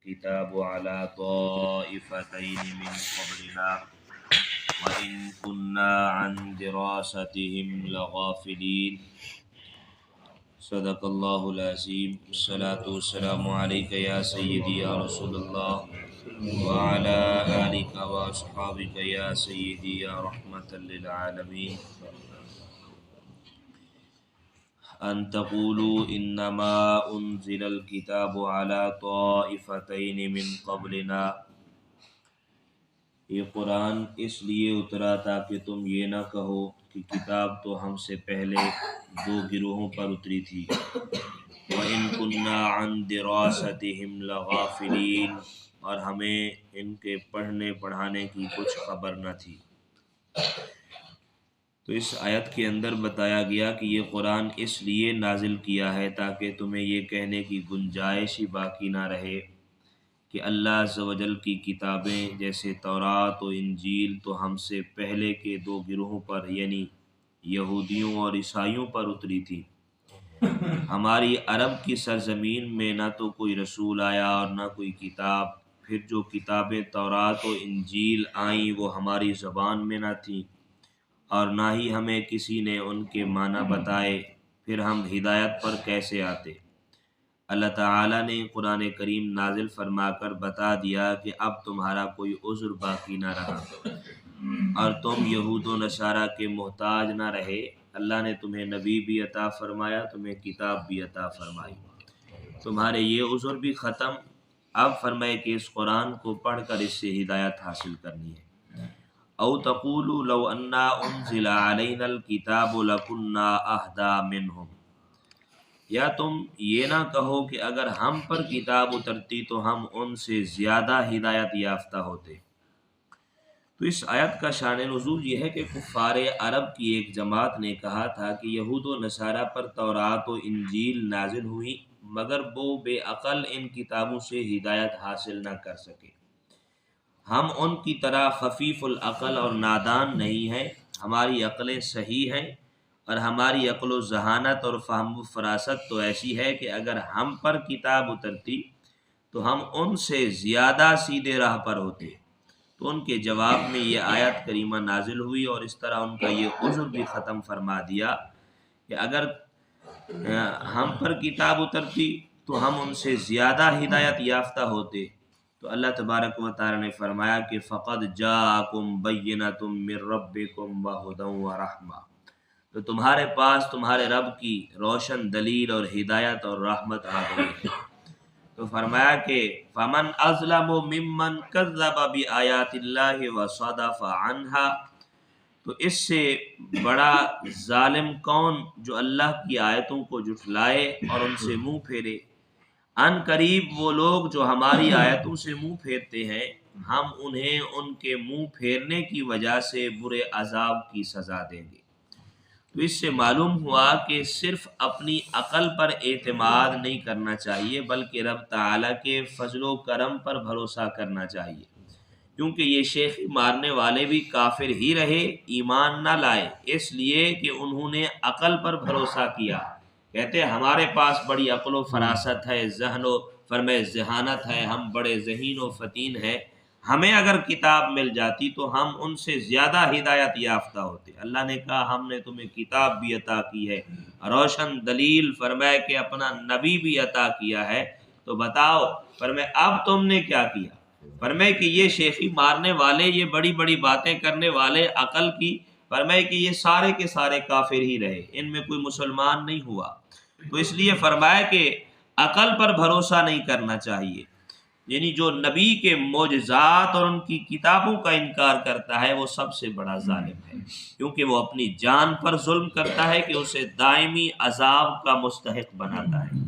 الكتاب على طائفتين من قبلنا وإن كنا عن دراستهم لغافلين صدق الله العظيم. الصلاة والسلام عليك يا سيدي يا رسول الله وعلى آلك وأصحابك يا سيدي يا رحمة للعالمين. أن تقولوا إنما أنزل الكتاب على طائفتين من قبلنا. یہ قرآن اس لیے اترا تاکہ تم یہ نہ کہو کہ کتاب تو ہم سے پہلے دو گروہوں پر اتری تھی. وَإِن كُنَّا عَن دِرَاسَتِهِمْ لَغَافِلِينَ، اور ہمیں ان کے پڑھنے پڑھانے کی کچھ خبر نہ تھی. تو اس آیت کے اندر بتایا گیا کہ یہ قرآن اس لیے نازل کیا ہے تاکہ تمہیں یہ کہنے کی گنجائش ہی باقی نہ رہے کہ اللہ عز و جل کی کتابیں جیسے تورات و انجیل تو ہم سے پہلے کے دو گروہوں پر یعنی یہودیوں اور عیسائیوں پر اتری تھی. ہماری عرب کی سرزمین میں نہ تو کوئی رسول آیا اور نہ کوئی کتاب. پھر جو کتابیں تورات و انجیل آئیں وہ ہماری زبان میں نہ تھیں اور نہ ہی ہمیں کسی نے ان کے معنی بتائے. پھر ہم ہدایت پر کیسے آتے؟ اللہ تعالیٰ نے قرآن کریم نازل فرما کر بتا دیا کہ اب تمہارا کوئی عذر باقی نہ رہا اور تم یہود و نصارہ کے محتاج نہ رہے. اللہ نے تمہیں نبی بھی عطا فرمایا، تمہیں کتاب بھی عطا فرمائی، تمہارے یہ عذر بھی ختم. اب فرمائے کہ اس قرآن کو پڑھ کر اس سے ہدایت حاصل کرنی ہے. او تقولوا لو انا انزل علینا الکتاب لکنا اہدی منہم، یا تم یہ نہ کہو کہ اگر ہم پر کتاب اترتی تو ہم ان سے زیادہ ہدایت یافتہ ہوتے. تو اس آیت کا شان نزول یہ ہے کہ کفار عرب کی ایک جماعت نے کہا تھا کہ یہود و نصارہ پر تورات و انجیل نازل ہوئی مگر وہ بے عقل ان کتابوں سے ہدایت حاصل نہ کر سکے. ہم ان کی طرح خفیف العقل اور نادان نہیں ہیں، ہماری عقلیں صحیح ہیں اور ہماری عقل و ذہانت اور فہم و فراست تو ایسی ہے کہ اگر ہم پر کتاب اترتی تو ہم ان سے زیادہ سیدھے راہ پر ہوتے. تو ان کے جواب میں یہ آیت کریمہ نازل ہوئی اور اس طرح ان کا یہ عذر بھی ختم فرما دیا کہ اگر ہم پر کتاب اترتی تو ہم ان سے زیادہ ہدایت یافتہ ہوتے. تو اللہ تبارک و تعالی نے فرمایا کہ فقد جاءکم بینۃ من ربکم وہدی ورحمہ، تو تمہارے پاس تمہارے رب کی روشن دلیل اور ہدایت اور رحمت آ گئی ہے. تو فرمایا کہ فمن اظلم ممن کذب بآیات اللہ وصدف عنہا، تو اس سے بڑا ظالم کون جو اللہ کی آیتوں کو جھٹلائے اور ان سے منہ پھیرے. ان قریب وہ لوگ جو ہماری آیتوں سے منہ پھیرتے ہیں ہم انہیں ان کے منہ پھیرنے کی وجہ سے برے عذاب کی سزا دیں گے. تو اس سے معلوم ہوا کہ صرف اپنی عقل پر اعتماد نہیں کرنا چاہیے بلکہ رب تعالیٰ کے فضل و کرم پر بھروسہ کرنا چاہیے، کیونکہ یہ شیخی مارنے والے بھی کافر ہی رہے، ایمان نہ لائے اس لیے کہ انہوں نے عقل پر بھروسہ کیا. کہتے ہمارے پاس بڑی عقل و فراست ہے، ذہن و ذہانت ہے، ہم بڑے ذہین و فطین ہیں، ہمیں اگر کتاب مل جاتی تو ہم ان سے زیادہ ہدایت یافتہ ہوتے. اللہ نے کہا ہم نے تمہیں کتاب بھی عطا کی ہے، روشن دلیل، فرمائے کہ اپنا نبی بھی عطا کیا ہے. تو بتاؤ فرمائے اب تم نے کیا کیا؟ فرمائے کہ یہ شیخی مارنے والے، یہ بڑی بڑی باتیں کرنے والے عقل کی، فرمائے کہ یہ سارے کے سارے کافر ہی رہے، ان میں کوئی مسلمان نہیں ہوا. تو اس لیے فرمایا کہ عقل پر بھروسہ نہیں کرنا چاہیے. یعنی جو نبی کے معجزات اور ان کی کتابوں کا انکار کرتا ہے وہ سب سے بڑا ظالم ہے، کیونکہ وہ اپنی جان پر ظلم کرتا ہے کہ اسے دائمی عذاب کا مستحق بناتا ہے.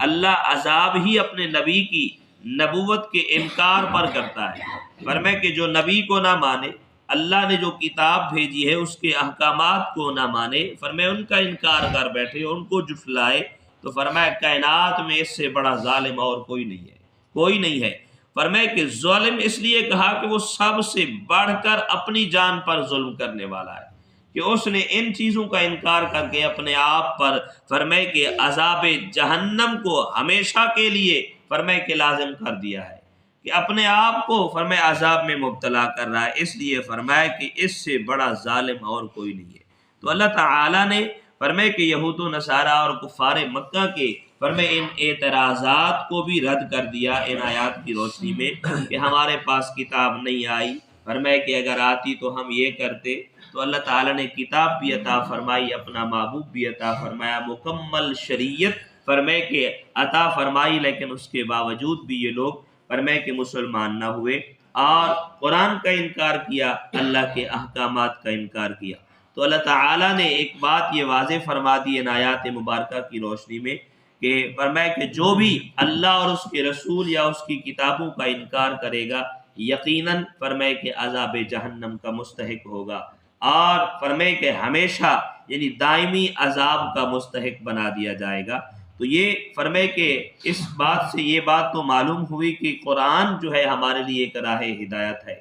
اللہ عذاب ہی اپنے نبی کی نبوت کے انکار پر کرتا ہے. فرمائے کہ جو نبی کو نہ مانے، اللہ نے جو کتاب بھیجی ہے اس کے احکامات کو نہ مانے، فرمائے ان کا انکار کر بیٹھے، ان کو جھٹلائے، تو فرمائے کائنات میں اس سے بڑا ظالم اور کوئی نہیں ہے، کوئی نہیں ہے. فرمائے کہ ظالم اس لیے کہا کہ وہ سب سے بڑھ کر اپنی جان پر ظلم کرنے والا ہے کہ اس نے ان چیزوں کا انکار کر کے اپنے آپ پر فرمائے کہ عذاب جہنم کو ہمیشہ کے لیے فرمائے کہ لازم کر دیا ہے. کہ اپنے آپ کو فرمائے عذاب میں مبتلا کر رہا ہے، اس لیے فرمایا کہ اس سے بڑا ظالم اور کوئی نہیں ہے۔ تو اللہ تعالیٰ نے فرمائے کہ یہود و نصارہ اور کفار مکہ کے فرمائے ان اعتراضات کو بھی رد کر دیا ان آیات کی روشنی میں کہ ہمارے پاس کتاب نہیں آئی، فرمائے کہ اگر آتی تو ہم یہ کرتے۔ تو اللہ تعالیٰ نے کتاب بھی عطا فرمائی، اپنا محبوب بھی عطا فرمایا، مکمل شریعت فرمائے کہ عطا فرمائی، لیکن اس کے باوجود بھی یہ لوگ فرمائے کہ مسلمان نہ ہوئے اور قرآن کا انکار کیا، اللہ کے احکامات کا انکار کیا۔ تو اللہ تعالیٰ نے ایک بات یہ واضح فرما دی ان آیات مبارکہ کی روشنی میں کہ فرمایا کہ جو بھی اللہ اور اس کے رسول یا اس کی کتابوں کا انکار کرے گا یقیناً فرمائے کہ عذاب جہنم کا مستحق ہوگا، اور فرمائے کہ ہمیشہ یعنی دائمی عذاب کا مستحق بنا دیا جائے گا۔ تو یہ فرمائے کہ اس بات سے یہ بات تو معلوم ہوئی کہ قرآن جو ہے ہمارے لیے ایک راہ ہدایت ہے،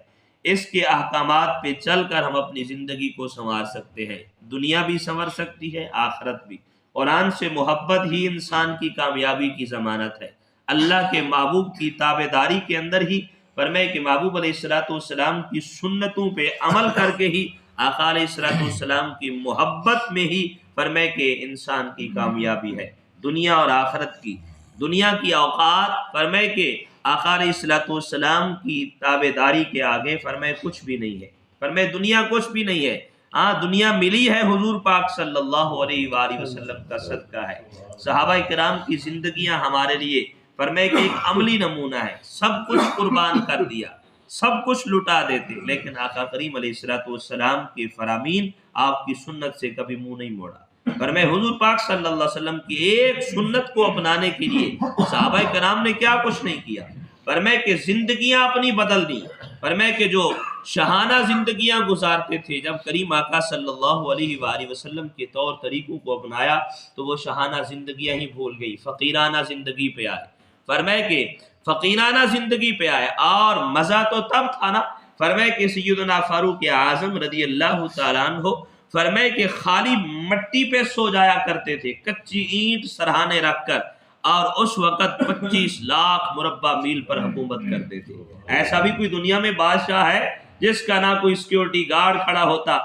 اس کے احکامات پہ چل کر ہم اپنی زندگی کو سنوار سکتے ہیں، دنیا بھی سنور سکتی ہے، آخرت بھی۔ قرآن سے محبت ہی انسان کی کامیابی کی ضمانت ہے۔ اللہ کے محبوب کی تابعداری کے اندر ہی فرمائے کہ محبوب علیہ الصلوۃ والسلام کی سنتوں پہ عمل کر کے ہی آقا علیہ الصلوۃ والسلام کی محبت میں ہی فرمائے کہ انسان کی کامیابی ہے، دنیا اور آخرت کی۔ دنیا کی اوقات فرمائے کہ آقا علیہ الصلوۃ والسلام کی تابعداری کے آگے فرمائے کچھ بھی نہیں ہے، فرمائے دنیا کچھ بھی نہیں ہے۔ ہاں دنیا ملی ہے حضور پاک صلی اللہ علیہ وآلہ وسلم کا صدقہ ہے۔ صحابہ کرام کی زندگیاں ہمارے لیے فرمائے کہ ایک عملی نمونہ ہے، سب کچھ قربان کر دیا، سب کچھ لٹا دیتے، لیکن آقا کریم علیہ الصلوۃ والسلام کے فرامین آپ کی سنت سے کبھی منہ نہیں موڑا۔ فرمائے حضور پاک صلی اللہ علیہ وسلم کی ایک سنت کو اپنانے کے لیے صحابہ کرام نے کیا کچھ نہیں کیا، فرمائے کہ زندگیاں اپنی بدل دی، فرمائے کہ جو شاہانہ زندگیاں گزارتے تھے جب کریم آقا صلی اللہ علیہ وآلہ وسلم کے طور طریقوں کو اپنایا تو وہ شاہانہ زندگیاں ہی بھول گئی، فقیرانہ زندگی پہ آئے، فرمائے کہ فقیرانہ زندگی پہ آئے۔ اور مزہ تو تب تھا نا، فرمائے کہ سیدنا فاروق اعظم رضی اللہ تعالیٰ عنہ فرمائے کہ خالی مٹی پہ سو جایا کرتے تھے، کچی اینٹ سرہانے رکھ کر، اور اس وقت 25 لاکھ مربع میل پر حکومت کرتے تھے۔ ایسا بھی کوئی دنیا میں بادشاہ ہے جس کا نہ کوئی سیکیورٹی گارڈ کھڑا ہوتا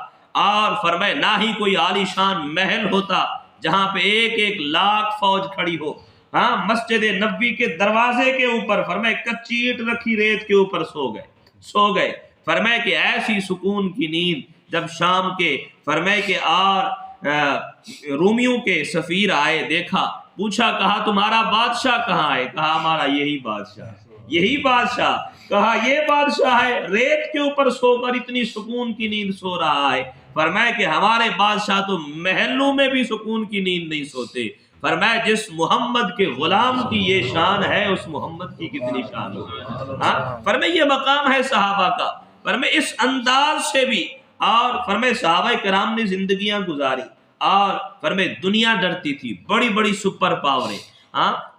اور فرمائے نہ ہی کوئی عالی شان محل ہوتا جہاں پہ 1-1 لاکھ فوج کھڑی ہو؟ ہاں مسجد نبوی کے دروازے کے اوپر فرمائے کچی اینٹ رکھی ریت کے اوپر سو گئے، فرمائے کہ ایسی سکون کی نیند جب شام کے فرمائے کہ اور رومیوں کے سفیر آئے، دیکھا، پوچھا، کہا تمہارا بادشاہ کہاں ہے؟ کہا ہمارا یہی بادشاہ ہے، یہی بادشاہ۔ کہا یہ بادشاہ ہے ریت کے اوپر سو کر اتنی سکون کی نیند سو رہا ہے؟ فرمایا کہ ہمارے بادشاہ تو محلوں میں بھی سکون کی نیند نہیں سوتے۔ فرمایا جس محمد کے غلام کی یہ شان ہے اس محمد کی کتنی شان ہو۔ فرمایا یہ مقام ہے صحابہ کا، فرمایا اس انداز سے بھی، اور فرمایا صحابہ کرام نے زندگیاں گزاری، اور فرمایا دنیا ڈرتی تھی، بڑی بڑی سپر پاوریں،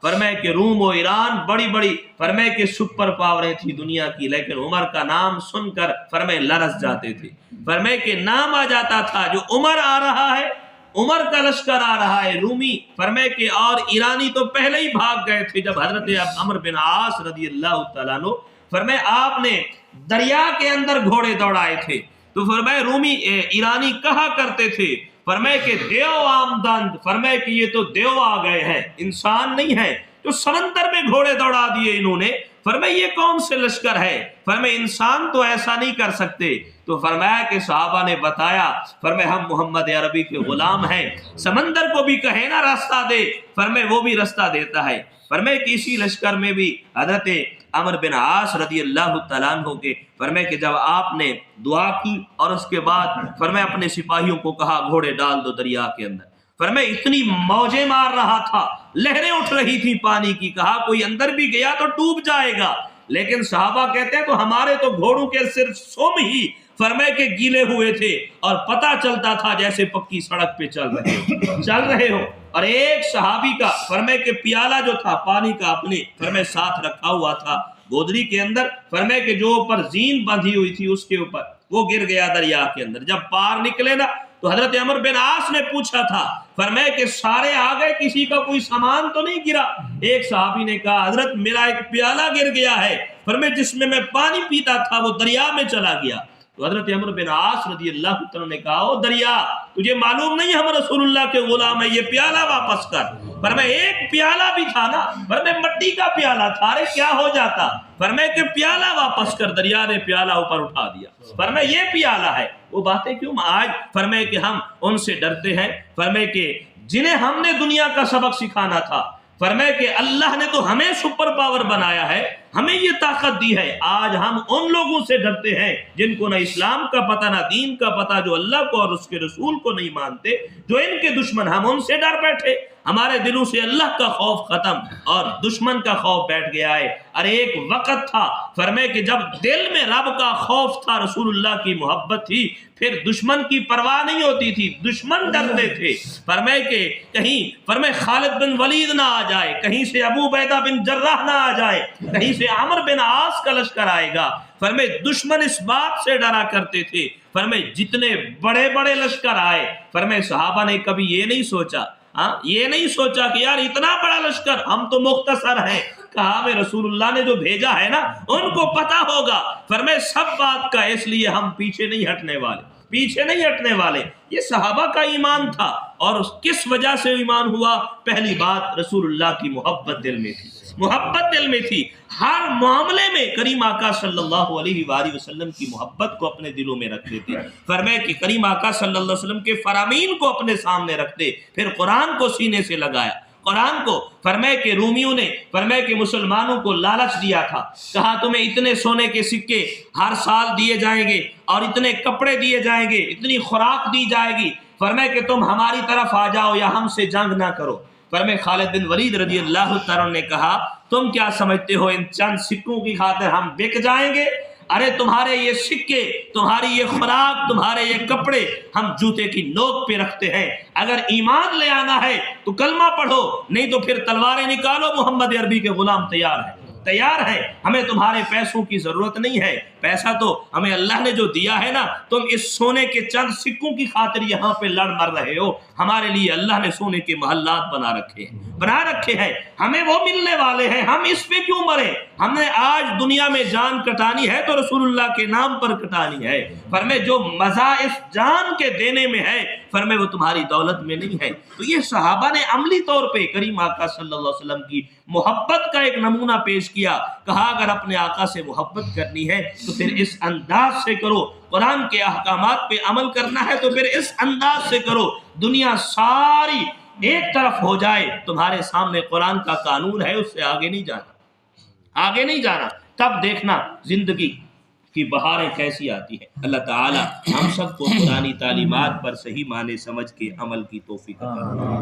فرمایا کہ روم و ایران بڑی بڑی فرمایا کہ سپر پاوریں تھی دنیا کی، لیکن عمر کا نام سن کر فرمایا لرز جاتے تھے۔ فرمایا کہ نام آ جاتا تھا جو عمر آ رہا ہے، عمر کا لشکر آ رہا ہے، رومی فرمایا کہ اور ایرانی تو پہلے ہی بھاگ گئے تھے جب حضرت عمرو بن عاص رضی اللہ تعالیٰ عنہ فرمایا آپ نے دریا کے اندر گھوڑے دوڑائے تھے، تو فرمایا رومی ایرانی کہا کرتے تھے فرمایا کہ دیو آمدند، فرمایا کہ یہ تو دیو آ گئے ہیں، انسان نہیں ہے، تو سمندر میں گھوڑے دوڑا دیے انہوں نے۔ فرمایا یہ کون سے لشکر ہے؟ فرمایا انسان تو ایسا نہیں کر سکتے۔ تو فرمایا کہ صحابہ نے بتایا، فرمایا ہم محمد عربی کے غلام ہیں، سمندر کو بھی کہے نا راستہ دے، فرمایا وہ بھی راستہ دیتا ہے۔ فرمایا کہ اسی لشکر میں بھی حضرت عمرو بن عاص رضی اللہ تعالیٰ عنہ کے فرمایا کہ جب آپ نے دعا کی اور اس کے بعد فرمایا اپنے سپاہیوں کو کہا گھوڑے ڈال دو دریا کے اندر، فرمایا اتنی موجیں مار رہا تھا، لہریں اٹھ رہی تھی پانی کی، کہا کوئی اندر بھی گیا تو ڈوب جائے گا، لیکن صحابہ کہتے ہیں تو ہمارے تو گھوڑوں کے صرف سم ہی فرمایا کہ گیلے ہوئے تھے، اور پتہ چلتا تھا جیسے پکی سڑک پہ چل رہے ہو۔ اور ایک صحابی کا فرمایا کہ پیالہ جو تھا پانی کا اپنے فرمایا ساتھ رکھا ہوا تھا گودری کے اندر، فرمایا کہ جو اوپر زین باندھی ہوئی تھی اس کے اوپر وہ گر گیا دریا کے اندر. جب پار نکلے نا تو حضرت عمرو بن عاص نے پوچھا تھا، فرمایا کہ سارے آ گئے، کسی کا کوئی سامان تو نہیں گرا؟ ایک صحابی نے کہا حضرت میرا ایک پیالہ گر گیا ہے، فرمایا جس میں پانی پیتا تھا وہ دریا میں چلا گیا. تو حضرت عمرو بن عاص رضی اللہ عنہ نے کہا او دریا، تجھے معلوم نہیں ہم رسول اللہ کے غلام ہیں، یہ پیالہ واپس کر. فرمایا ایک پیالہ بھی تھا نا، فرمایا مٹی کا پیالہ تھا، ارے کیا ہو جاتا؟ فرمایا کہ پیالہ واپس کر. دریا نے پیالہ اوپر اٹھا دیا. فرمایا یہ پیالہ ہے. وہ باتیں کیوں آج؟ فرمایا کہ ہم ان سے ڈرتے ہیں، فرمایا کہ جنہیں ہم نے دنیا کا سبق سکھانا تھا. فرمایا کہ اللہ نے تو ہمیں سپر پاور بنایا ہے، ہمیں یہ طاقت دی ہے. آج ہم ان لوگوں سے ڈرتے ہیں جن کو نہ اسلام کا پتہ نہ دین کا پتہ، جو اللہ کو اور اس کے رسول کو نہیں مانتے، جو ان کے دشمن. ہم ان سے ڈر بیٹھے، ہمارے دلوں سے اللہ کا خوف ختم اور دشمن کا خوف بیٹھ گیا ہے. ارے ایک وقت تھا فرمائے کہ جب دل میں رب کا خوف تھا، رسول اللہ کی محبت تھی، پھر دشمن کی پرواہ نہیں ہوتی تھی، دشمن ڈرتے تھے. فرمائے کہ کہیں فرمائے خالد بن ولید نہ آ جائے، کہیں سے ابو عبیدہ بن جراح نہ آ جائے، کہیں سے عمرو بن عاص کا لشکر آئے گا. فرمائے دشمن اس بات سے ڈرا کرتے تھے. فرمائے جتنے بڑے بڑے لشکر آئے، فرمائے صحابہ نے کبھی یہ نہیں سوچا، یہ نہیں سوچا کہ یار اتنا بڑا لشکر، ہم تو مختصر ہیں. کہا میں رسول اللہ نے جو بھیجا ہے نا ان کو پتا ہوگا. فرمائے سب بات کا، اس لیے ہم پیچھے نہیں ہٹنے والے، پیچھے نہیں ہٹنے والے. یہ صحابہ کا ایمان تھا. اور کس وجہ سے ایمان ہوا؟ پہلی بات رسول اللہ کی محبت دل میں تھی، محبت دل میں تھی. ہر معاملے میں کریم آقا صلی اللہ علیہ وآلہ وسلم کی محبت کو اپنے دلوں میں رکھتے تھے. فرمائے کہ کریم آقا صلی اللہ علیہ وسلم کے فرامین کو اپنے سامنے رکھتے، پھر قرآن کو سینے سے لگایا. قرآن کو فرمائے کہ رومیوں نے فرمائے کہ مسلمانوں کو لالچ دیا تھا، کہا تمہیں اتنے سونے کے سکے ہر سال دیے جائیں گے اور اتنے کپڑے دیے جائیں گے، اتنی خوراک دی جائے گی، فرمائے کہ تم ہماری طرف آ جاؤ یا ہم سے جنگ نہ کرو. فرمائے خالد بن ولید رضی اللہ تعالیٰ نے کہا تم کیا سمجھتے ہو ان چند سکوں کی خاطر ہم بک جائیں گے؟ ارے تمہارے یہ سکے، تمہاری یہ خوراک، تمہارے یہ کپڑے ہم جوتے کی نوک پہ رکھتے ہیں. اگر ایمان لے آنا ہے تو کلمہ پڑھو، نہیں تو پھر تلواریں نکالو، محمد عربی کے غلام تیار ہیں، تیار ہیں. ہمیں تمہارے پیسوں کی ضرورت نہیں ہے، پیسہ تو ہمیں اللہ نے جو دیا ہے نا، تم اس سونے کے چند سکوں کی خاطر یہاں پہ لڑ مر رہے ہو. ہمارے لیے اللہ نے سونے کے محلات بنا رکھے ہیں، ہمیں وہ ملنے والے ہیں، ہم اس پہ کیوں مرے؟ ہم نے آج دنیا میں جان کٹانی ہے تو رسول اللہ کے نام پر کٹانی ہے. فرمائے جو مزہ اس جان کے دینے میں ہے، فرمائے وہ تمہاری دولت میں نہیں ہے. تو یہ صحابہ نے عملی طور پہ کریم آقا صلی اللہ علیہ وسلم کی محبت کا ایک نمونہ پیش کیا. کہا اگر اپنے آقا سے محبت کرنی ہے تو پھر اس انداز سے کرو، قرآن کے احکامات پہ عمل کرنا ہے تو پھر اس انداز سے کرو. دنیا ساری ایک طرف ہو جائے، تمہارے سامنے قرآن کا قانون ہے، اس سے آگے نہیں جانا، آگے نہیں جانا. تب دیکھنا زندگی کی بہاریں کیسی آتی ہیں. اللہ تعالی ہم سب کو قرآنی تعلیمات پر صحیح معنی سمجھ کے عمل کی توفیق عطا فرمائے.